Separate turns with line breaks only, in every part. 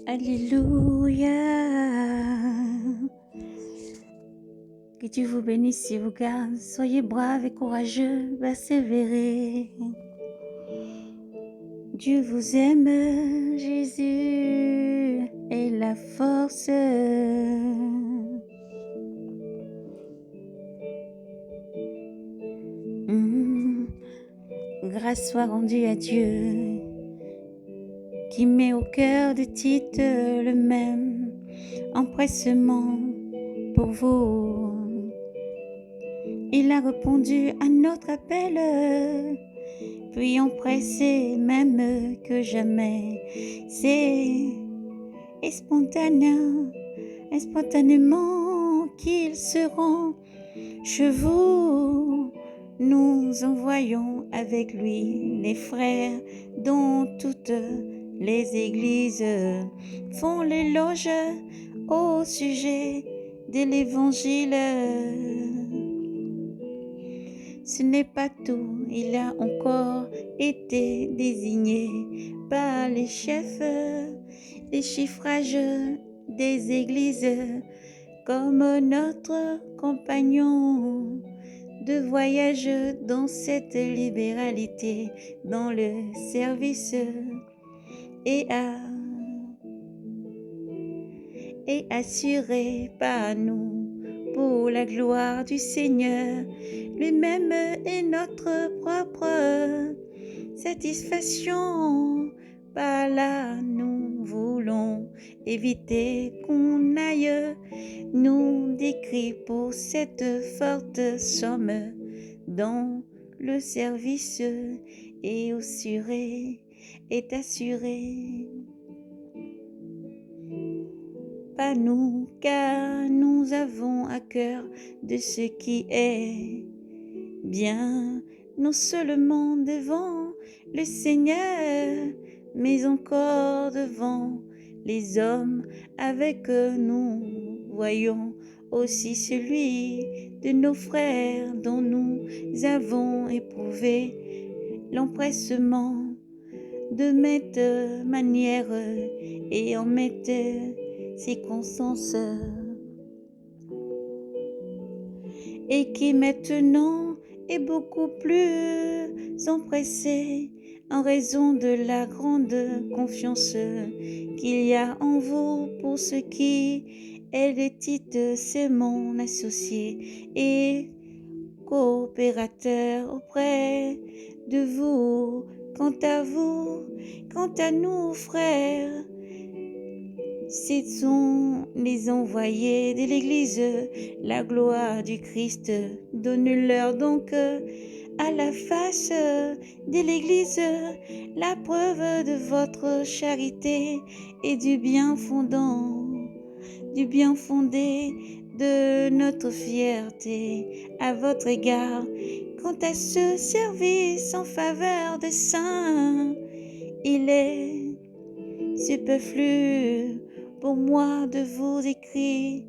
Alléluia. Que Dieu vous bénisse et vous garde. Soyez braves et courageux, persévérez. Dieu vous aime, Jésus est la force. Grâce soit rendue à Dieu qui met au cœur de Tite le même empressement pour vous. Il a répondu à notre appel, puis empressé même que jamais. C'est spontanément qu'ils seront chez vous. Nous envoyons avec lui les frères dont toutes les églises font l'éloge au sujet de l'évangile. Ce n'est pas tout, il a encore été désigné par les chefs des chiffrages des églises comme notre compagnon de voyage dans cette libéralité dans le service et assuré par nous pour la gloire du Seigneur. Lui-même est notre propre satisfaction. Par là, nous voulons éviter qu'on aille nous décrit pour cette forte somme dont le service est assuré. Pas nous, car nous avons à cœur de ce qui est bien, non seulement devant le Seigneur, mais encore devant les hommes avec nous. Voyons aussi celui de nos frères dont nous avons éprouvé l'empressement de maintes manières et en maintes circonstances, et qui maintenant est beaucoup plus empressé en raison de la grande confiance qu'il y a en vous pour ce qui est de Tite, c'est mon associé et coopérateur auprès de vous. Quant à nous, frères, ce sont les envoyés de l'Église, la gloire du Christ. Donne-leur donc à la face de l'Église la preuve de votre charité et du bien fondé de notre fierté à votre égard. Quant à ce service en faveur des saints, il est superflu pour moi de vous écrire.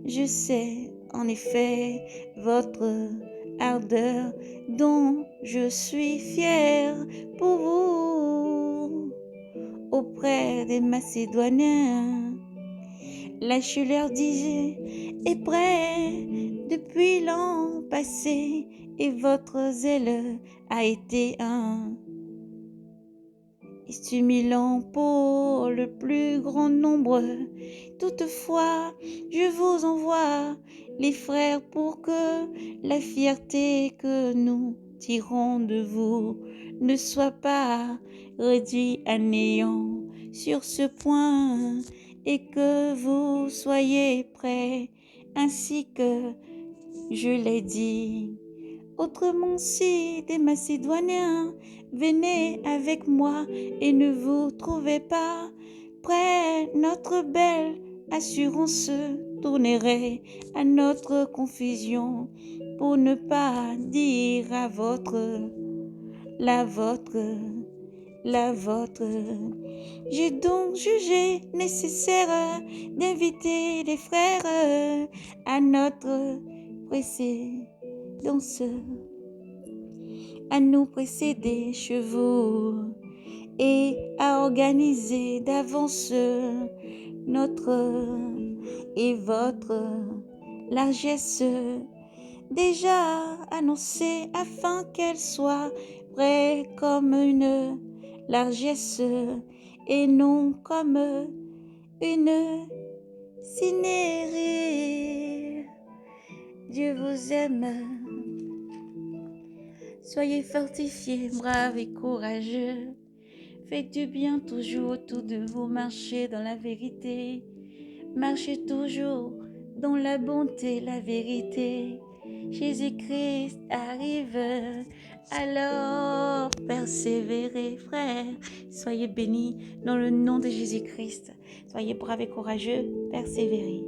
Je sais en effet votre ardeur dont je suis fier pour vous auprès des Macédoniens. Là, je leur dis, est prêt depuis l'an passé et votre zèle a été un stimulant pour le plus grand nombre. Toutefois, je vous envoie les frères pour que la fierté que nous tirons de vous ne soit pas réduite à néant sur ce point et que vous soyez prêts ainsi que je l'ai dit. Autrement, si des Macédoniens venez avec moi et ne vous trouvez pas près, notre belle assurance tournerait à notre confusion pour ne pas dire la vôtre. J'ai donc jugé nécessaire d'inviter les frères à notre précédence, à nous précéder chez vous et à organiser d'avance notre et votre largesse déjà annoncée afin qu'elle soit vraie comme une largesse et non comme une cinérie. Dieu vous aime. Soyez fortifiés, braves et courageux. Faites du bien toujours autour de vous, marchez dans la vérité. Marchez toujours dans la bonté, la vérité. Jésus-Christ arrive, alors persévérez, frères. Soyez bénis dans le nom de Jésus-Christ. Soyez braves et courageux, persévérez.